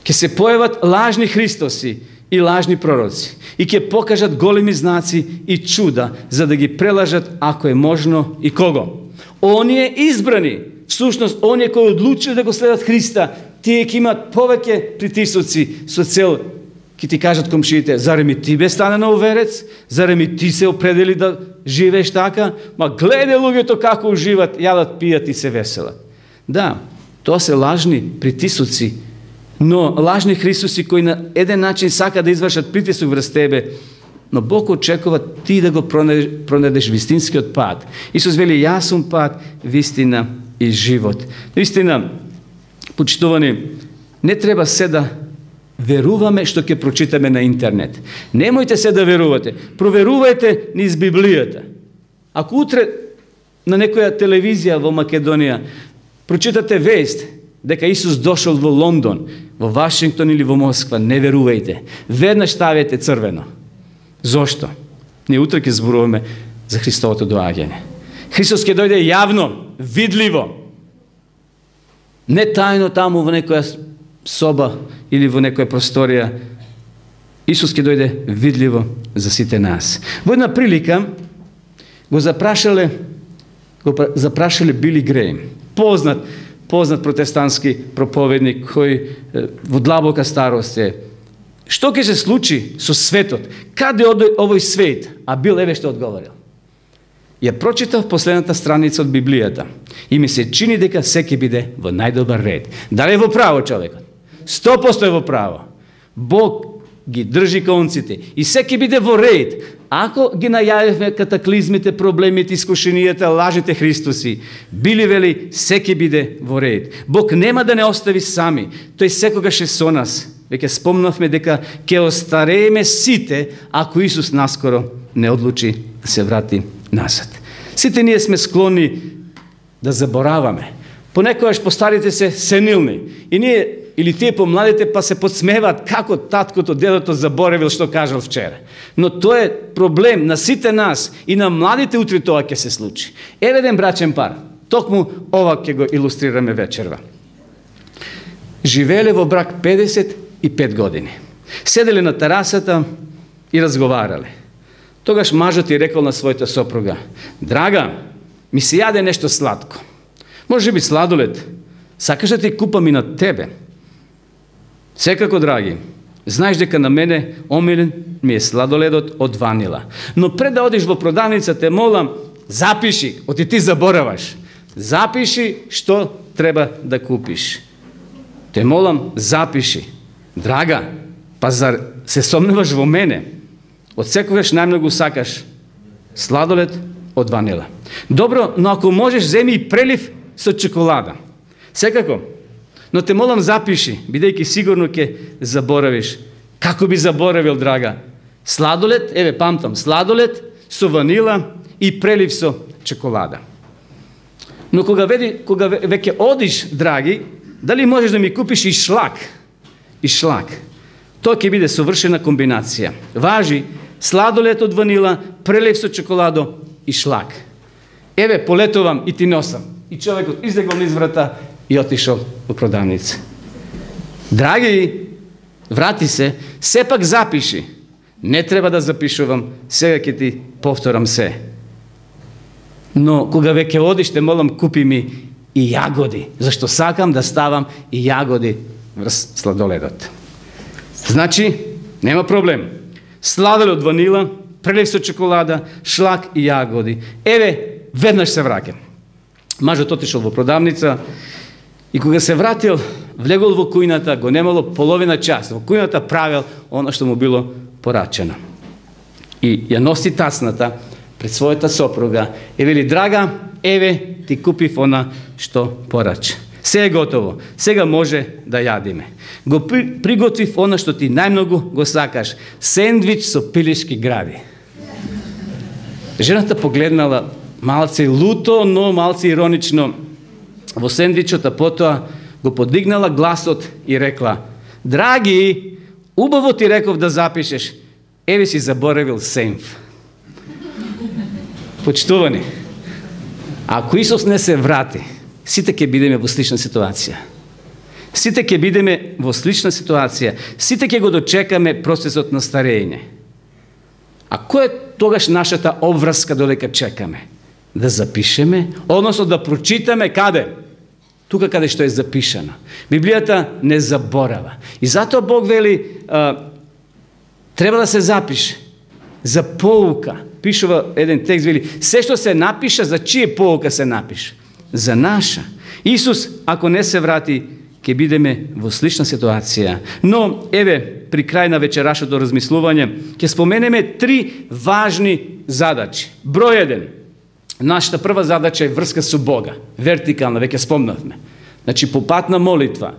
[SPEAKER 1] Ќе се појават лажни Христоси и лажни пророци и ќе покажат големи знаци и чуда за да ги прелажат, ако е можно, и кого? Оние избрани, всушност оние кои одлучили да го следат Христа, тие ќе имат повеќе притисоци со цел ќе ти кажат комшиите, зарем и ти бе станена уверец, зарем и ти се определи да живееш така, ма гледај луѓето како уживат, јадат, пијат и се веселат. Да, тоа се лажни притисоци, но лажни Христоси кои на еден начин сака да извршат притисок врз тебе, но Бог очекува ти да го пронедеш вистинскиот пат. Исус вели, јас сум пат, вистина и живот. Наистина, почитувани, не треба се да веруваме што ќе прочитаме на интернет. Немојте се да верувате. Проверувајте низ Библијата. Ако утре на некоја телевизија во Македонија прочитате вест дека Исус дошол во Лондон, во Вашингтон или во Москва, не верувајте. Веднаш ставете црвено. Зошто? Ние утре ќе зборуваме за Христовото доаѓање. Христос ќе дојде јавно, видливо. Не тајно таму во некоја соба или во некоја просторија. Исус ќе дојде видливо за сите нас. Во една прилика го запрашале Били Грејм, познат протестантски проповедник кој во длабока старост е. Што ќе се случи со светот? Каде оди овој свет? А Бил еве што одговорил. Ја прочитав последната страница од Библијата и ми се чини дека се ќе биде во најдобар ред. Дали е во право човекот? 100% е во право. Бог ги држи конците и се ќе биде во ред. Ако ги најавивме катаклизмите, проблемите, искушенијата, лажите Христоси, Били вели, се ќе биде во ред. Бог нема да не остави сами. Тој секогаш е со нас. Веќе спомнавме дека ќе остарееме сите ако Исус наскоро не одлучи да се врати назад. Сите ние сме склонни да забораваме. Понекогаш постарите се сенилни и ние или тие помладите па се подсмеваат како таткото, дедото заборавил што кажал вчера. Но тоа е проблем на сите нас и на младите утре тоа ќе се случи. Еве еден брачен пар. Токму ова ќе го илустрираме вечерва. Живееле во брак 55 години. Седеле на терасата и разговарале. Тогаш мажот и рекол на својата сопруга: "Драга, ми се јаде нешто сладко. Може би сладолед. Сакаш да ти купам и на тебе?" "Секако, драги. Знаеш дека на мене омилен ми е сладоледот од ванила. Но пред да одиш во продавница, те молам, запиши, оти ти забораваш. Запиши што треба да купиш. Те молам, запиши. Драга, па зар се сомневаш во мене? Од секогаш најмногу сакаш сладолед од ванила. Добро, но ако можеш, земи и прелив со чоколада. Секако. Но те молам, запиши, бидејќи сигурно ќе заборавиш." "Како би заборавил, драга? Сладолед, еве памтам, сладолед со ванила и прелив со чоколада. Но кога веќе одиш, драги, дали можеш да ми купиш и шлак?" И шлак. Тоа ќе биде совршена комбинација. Важи сладолед од ванила, прелив со чоколадо и шлак. Еве, полетувам и ти носам. И човекот излегол низ врата и отишол во продавница. Драги, врати се, сепак запиши. Не треба да запишувам, сега ќе ти повторам се. Но кога веќе одиш, те молам, купи ми и јагоди, зашто сакам да ставам и јагоди врз сладоледот. Значи, нема проблем. Сладолед од ванила, прелив со чоколада, шлак и јагоди. Еве, веднаш се враќам. Мажот отишол во продавница и кога се вратил, влегол во кујната, го немало половина час. Во кујната правил оно што му било порачено. И ја носи тасната пред својата сопруга и вели: драга, еве ти купив она што порача. Се е готово. Сега може да јадиме. Го приготвив она што ти најмногу го сакаш. Сендвич со пилешки гради. Жената погледнала малце луто, но малце иронично во сендвичот, а потоа го подигнала гласот и рекла: драги, убаво ти реков да запишеш. Еве си заборавил сенф. Почитувани, ако Исус не се врати, сите ќе бидеме во слична ситуација. Сите ќе бидеме во слична ситуација. Сите ќе го дочекаме процесот на старење. А кој е тогаш нашата обврска додека чекаме? Да запишеме, односно да прочитаме каде? Тука каде што е запишано. Библијата не заборава. И затоа Бог вели, треба да се запише. За поука. Пишува еден текст, вели, се што се напиша, за чие поука се напиша? За наша. Исус, ако не се врати, ќе бидеме во слична ситуација. Но, еве, при крај на вечерашното размислување, ќе споменеме 3 важни задачи. Број 1. Нашата прва задача е врска со Бога. Вертикална, веќе спомнавме. Значи, по пат на молитва,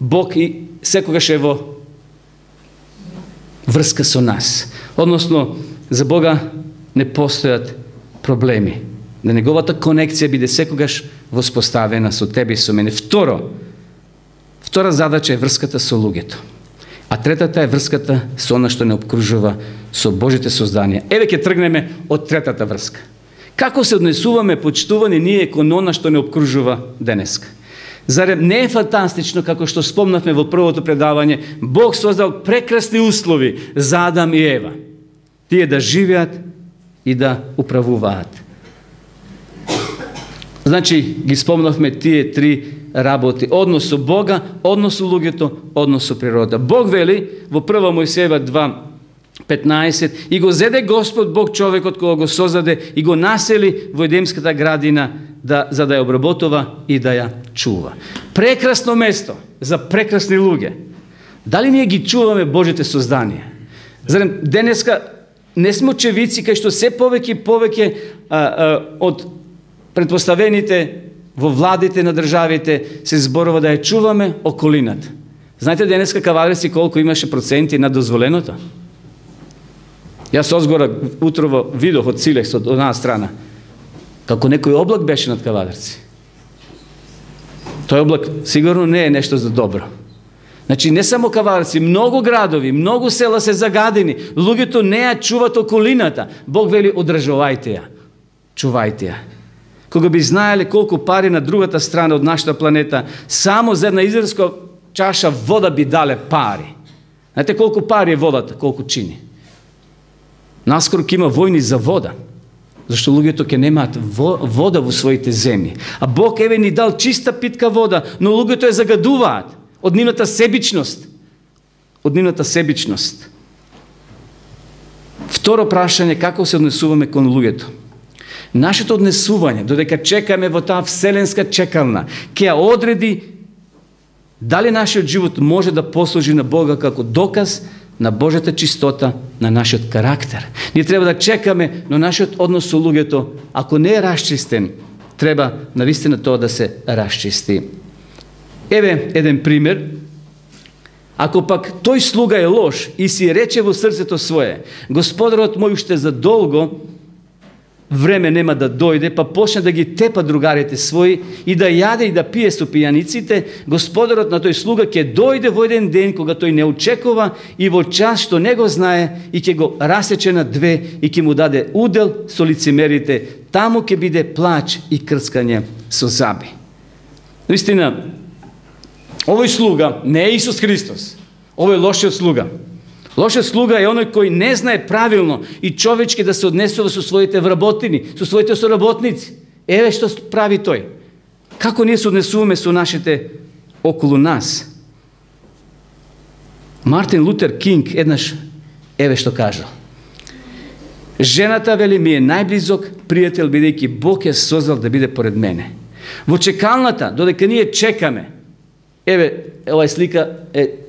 [SPEAKER 1] Бог и секогаш е во врска со нас. Односно, за Бога не постојат проблеми. Да неговата конекција биде секогаш воспоставена со тебе и со мене. Втора задача е врската со луѓето. А третата е врската со она што не обкружува, со Божите созданија. Еве ќе тргнеме од третата врска. Како се однесуваме, почитувани, ние кон она што не обкружува денеска? Зарем не е фантастично, како што спомнавме во првото предавање, Бог создал прекрасни услови за Адам и Ева. Тие да живеат и да управуваат. Значи, ги спомнавме тие 3 работи. Однос со Бога, однос со луѓето, однос со природата. Бог вели во 1 Мојсеева 2:15: и го зеде Господ Бог човекот кога го создаде и го насели во Едемската градина за да ја обработува и да ја чува. Прекрасно место за прекрасни луѓе. Дали ние ги чуваме Божите созданија? Зарем денеска не сме очевидци кај што се повеќе и повеќе од предпоставените во владите на државите се зборува да ја чуваме околината. Знаете денеска Кавадарци колку имаше проценти на дозволеното? Јас озгора утрово видов од Силекс од одна страна како некој облак беше над Кавадарци. Тој облак сигурно не е нешто за добро. Значи не само Кавадарци, многу градови, многу села се загадени, луѓето не ја чуват околината. Бог вели: одржувајте ја, чувајте ја. Кога би знаеле колку пари на другата страна од нашата планета, само за една израелска чаша вода би дале пари. Знаете колку пари е водата, колку чини? Наскоро ќе има војни за вода, зашто луѓето ќе немаат вода во своите земји. А Бог еве ни дал чиста питка вода, но луѓето ја загадуваат од нивната себичност. Од нивната себичност. Второ прашање, како се однесуваме кон луѓето? Нашето однесување, додека чекаме во таа вселенска чекална, ќе ја одреди дали нашиот живот може да послужи на Бога како доказ на Божјата чистота на нашиот карактер. Ние треба да чекаме, но нашиот однос со луѓето, ако не е расчистен, треба навистина тоа да се расчисти. Еве еден пример. Ако пак тој слуга е лош и си рече во срцето свое: Господарот мој уште за долго време нема да дојде, па почне да ги тепа другарите своји и да јаде и да пие со пијаниците, Господарот на тој слуга ќе дојде во еден ден кога тој не очекува и во час што не го знае и ќе го расече на две и ќе му даде удел со лицемерите. Таму ќе биде плач и крцкање со заби. Наистина, Овој слуга не е Исус Христос. Овој лошиот слуга. Лошиот слуга е оној кој не знае правилно и човечки да се однесува со своите вработени, со своите соработници. Еве што прави тој. Како ние се однесуваме со нашите околу нас? Мартин Лутер Кинг еднаш еве што кажал. Жената, вели, ми е најблизок пријател, бидејќи Бог е создал да биде поред мене. Во чекалната, додека ние чекаме, еве, оваа слика е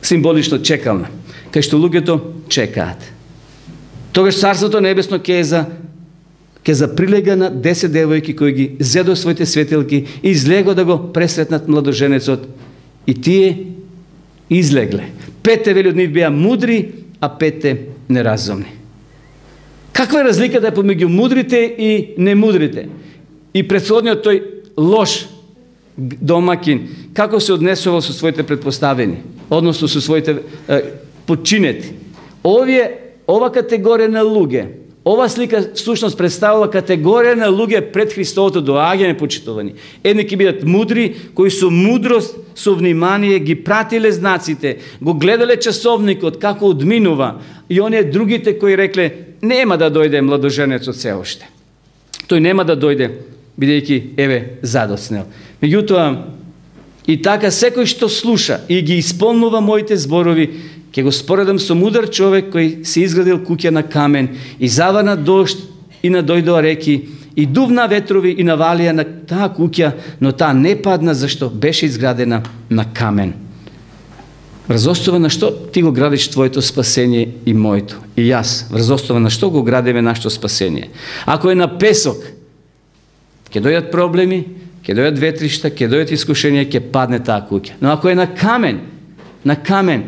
[SPEAKER 1] символично чекална, кај што луѓето чекаат. Тогаш Царството Небесно ќе заприлега на 10 девојки кои ги зедо своите светилки и излего да го пресретнат младоженецот, и тие излегле. 5 вели од нив беа мудри, а 5 неразумни. Каква е разликата помеѓу мудрите и немудрите? И претходниот тој лош домакин, како се однесувал со своите предпоставени, односно со своите подчинети. Ова категорија на луѓе, ова слика всушност представува категорија на луѓе пред Христовото доаѓање, почитувани. Едни ќе бидат мудри, кои со мудрост, со внимание ги пратиле знаците, го гледале часовникот како одминува, и оние другите кои рекле нема да дојде младоженецот се уште. Тој нема да дојде, бидејќи еве задоцнел. Меѓутоа, и така секој што слуша и ги исполнува моите зборови, ќе го споредам со мудар човек кој се изградил куќа на камен и заварна дожд и надојдоа реки и дувна ветрови и навалија на таа куќа, но таа не падна зашто беше изградена на камен. Врз основа на што ти го градиш твоето спасение и моето, и јас, врз основа на што го градиме нашето спасение. Ако е на песок, ќе дојдат проблеми, ќе дојдат ветришта, ќе дојдат искушенија, ќе падне таа куќа. Но ако е на камен,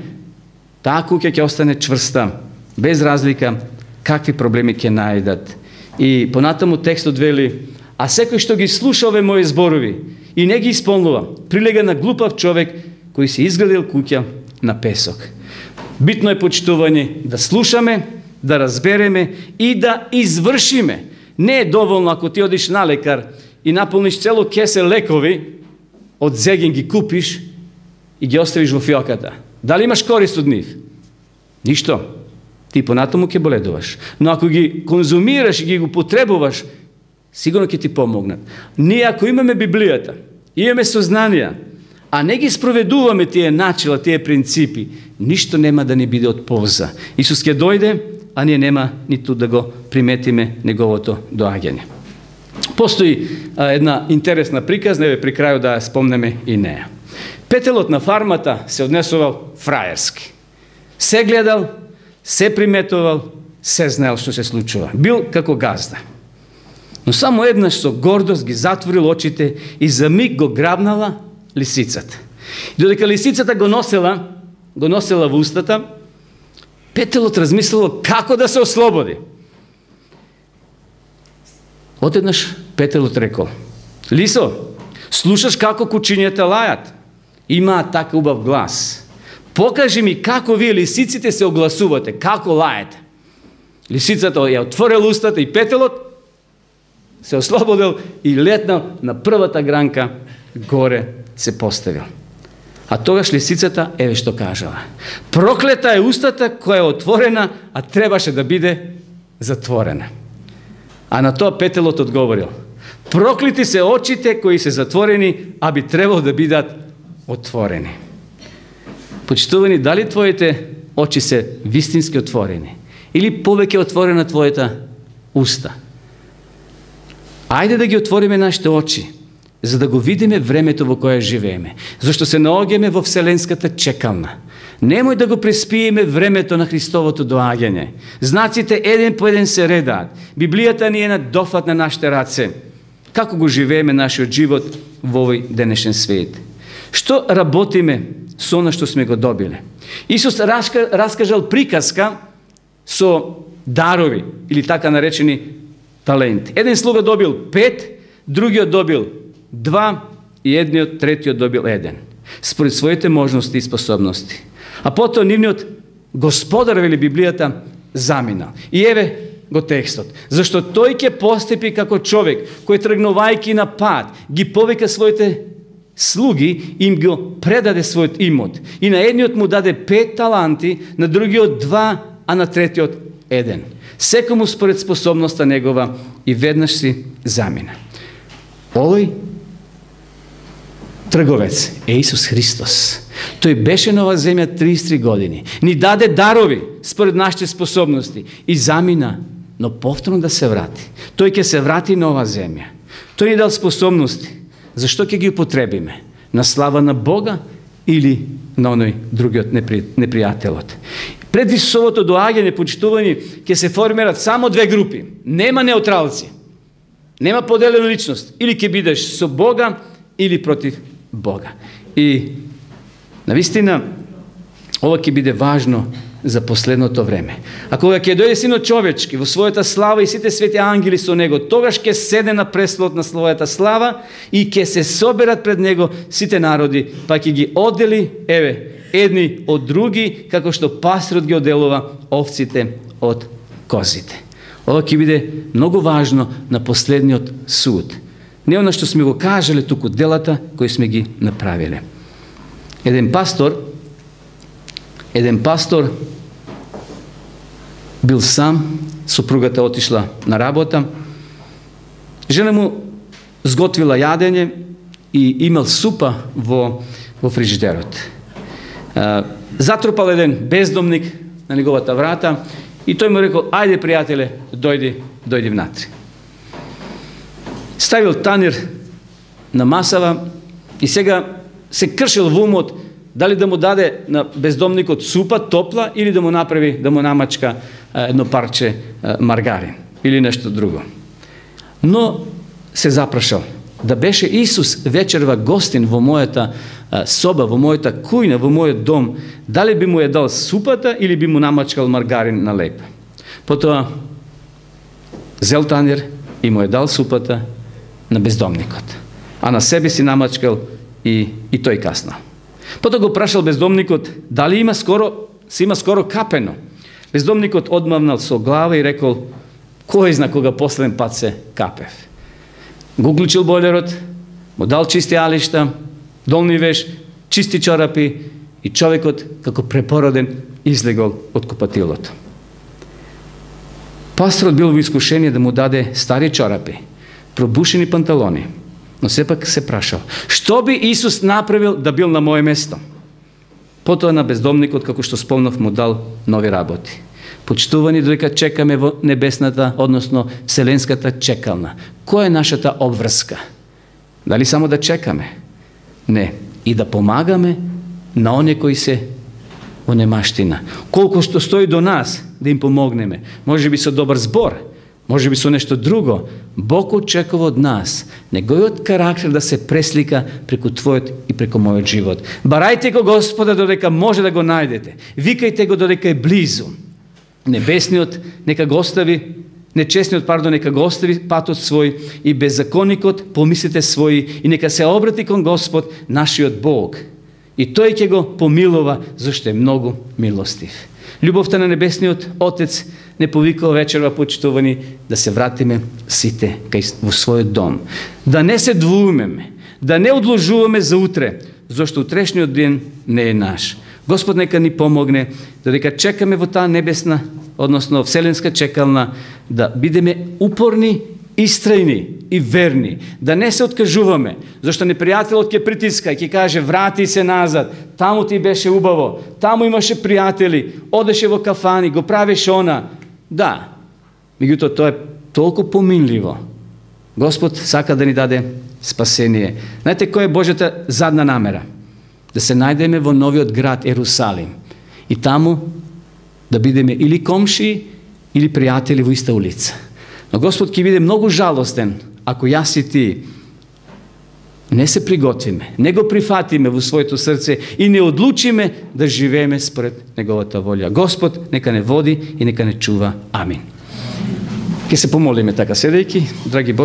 [SPEAKER 1] таа куќа ќе остане чврста, без разлика какви проблеми ќе најдат. И понатаму текстот вели, а секој што ги слуша овие мои зборови и не ги исполнува, прилега на глупав човек кој си изградил куќа на песок. Битно е, почитување, да слушаме, да разбереме и да извршиме. Не е доволно ако ти одиш на лекар и наполниш цело кесе лекови, од зеген ги купиш и ги оставиш во фиоката. Дали имаш корист од нив? Ништо. Ти понатаму ќе боледуваш. Но ако ги конзумираш и ги го потребуваш, сигурно ќе ти помогнат. Ние ако имаме Библијата, имаме сознанија, а не ги спроведуваме тие начела, тие принципи, ништо нема да ни биде од полза. Исус ќе дојде, а ние нема ниту да го приметиме неговото доаѓање. Постои една интересна приказна, еве при крајот да ја спомнеме и неја. Петелот на фармата се однесувал фраерски. Се гледал, се приметувал, се знаел што се случува. Бил како газда. Но само еднаш со гордост ги затворил очите и за миг го грабнала лисицата. И додека лисицата го носела во устата, Петелот размислило како да се ослободи. Одеднаш Петелот рекол: Лисо, слушаш како кучињата лајат? Имаат така убав глас. Покажи ми како вие лисиците се огласувате, како лаете. Лисицата ја отворила устата и Петелот се ослободил и летнал на првата гранка, горе се поставил. А тогаш лисицата еве што кажала: проклета е устата која е отворена, а требаше да биде затворена. А на тоа Петелот одговорил: проклети се очите кои се затворени, а би требало да бидат отворени. Почитувани, дали твоите очи се вистински отворени или повеќе отворена твојата уста? Ајде да ги отвориме нашите очи, за да го видиме времето во кое живееме, зашто се наоѓаме во вселенската чекална. Немој да го преспиеме времето на Христовото доаѓање. Знаците еден по еден се редаат. Библијата ни е на дофат на нашите раце. Како го живееме нашиот живот во овој денешен свет? Што работиме со она што сме го добиле? Исус раскажал приказка со дарови, или така наречени таленти. Еден слуга добил 5, другиот добил 2 и едниот, третиот добил 1. Според своите можности и способности. А потоа нивниот господар, вели Библијата, заминал. И еве го текстот. Зашто тој ќе постепи како човек кој тргнувајќи на пат, ги повика своите слуги им го предаде својот имот. И на едниот му даде 5 таланти, на другиот 2, а на третиот 1. Секому според способноста негова и веднаш си замина. Овој трговец е Исус Христос. Тој беше на оваа земја 33 години. Ни даде дарови според нашите способности и замина, но повторно да се врати. Тој ќе се врати на оваа земја. Тој ни дал способности. Зашто ќе ги употребиме? На слава на Бога или на оној другиот непријателот? Пред Исусовото доаѓање, почитувани, ќе се формират само 2 групи. Нема неутралци. Нема поделена личност. Или ќе бидеш со Бога, или против Бога. И навистина, ова ќе биде важно за последното време. А кога ќе дојде Синот човечки во својата слава и сите свети ангели со него, тогаш ќе седне на престолот на својата слава и ќе се соберат пред него сите народи, па ќе ги оддели, едни од други, како што пастирот ги одделува овците од козите. Ова ќе биде многу важно на последниот суд. Не оно што сме го кажале туку, делата кои сме ги направиле. Еден пастор бил сам, супругата отишла на работа, жена му сготвила јадење и имал супа во фрижидерот. Затрупал еден бездомник на неговата врата и тој му рекол: ајде, пријателе, дојди внатре. Ставил танир на масава и сега се кршил во умот дали да му даде на бездомникот супа топла или да му направи, да му намачка едно парче маргарин или нешто друго. Но се запрашал: да беше Исус вечерва гостин во мојата соба, во мојата кујна, во мојот дом, дали би му ја дал супата или би му намачкал маргарин на леп? Потоа зел танир и му ја дал супата на бездомникот, а на себе си намачкал и тој каснал. Потоа го прашал бездомникот дали има скоро капено. Бездомникот одмавнал со глава и рекол: кој зна кога последен пат се капев. Го уклучил бойлерот, му дал чисти алишта, долни веш, чисти чорапи и човекот, како препороден, излегол од купатилото. Пасторот бил во искушение да му даде стари чорапи, пробушени панталони, но сепак се прашал: што би Исус направил да бил на моје место? Потоа на бездомникот, како што спомнав, му дал нови работи. Почитувани, додека чекаме во небесната, односно вселенската чекална. Која е нашата обврска? Дали само да чекаме? Не, и да помагаме на оние кои се во немаштина. Колку што стои до нас да им помогнеме. Може би со добар збор, може би со нешто друго. Бог очекува од нас неговиот карактер да се преслика преку твојот и преку мојот живот. Барајте го Господа додека може да го најдете. Викајте го додека е близу. Небесниот нека го остави, нечестниот, нека го остави патот свој и беззаконникот помислите своји и нека се обрати кон Господ, нашиот Бог. И тој ќе го помилува, зашто е многу милостив. Љубовта на небесниот Отец не повикува вечерва, почитувани, да се вратиме сите во својот дом. Да не се двуумеме, да не одложуваме за утре, зашто утрешниот ден не е наш. Господ нека ни помогне, додека чекаме во таа небесна, односно вселенска чекална, да бидеме упорни, истрајни и верни, да не се откажуваме, зашто непријателот ќе притиска и ќе каже: врати се назад, таму ти беше убаво, таму имаше пријатели, одеше во кафани, го правеше она. Да, меѓутоа тоа е толку поминливо. Господ сака да ни даде спасение. Знаете која е Божјата задна намера? Да се најдеме во новиот град Ерусалим и таму да бидеме или комши, или пријатели во иста улица. Но Господ ќе биде многу жалостен ако јас и ти не се приготвиме, не го прифатиме во своето срце и не одлучиме да живееме според неговата волја. Господ нека не води и нека не чува. Амин. Ке се помолиме така седејќи, драги Бог.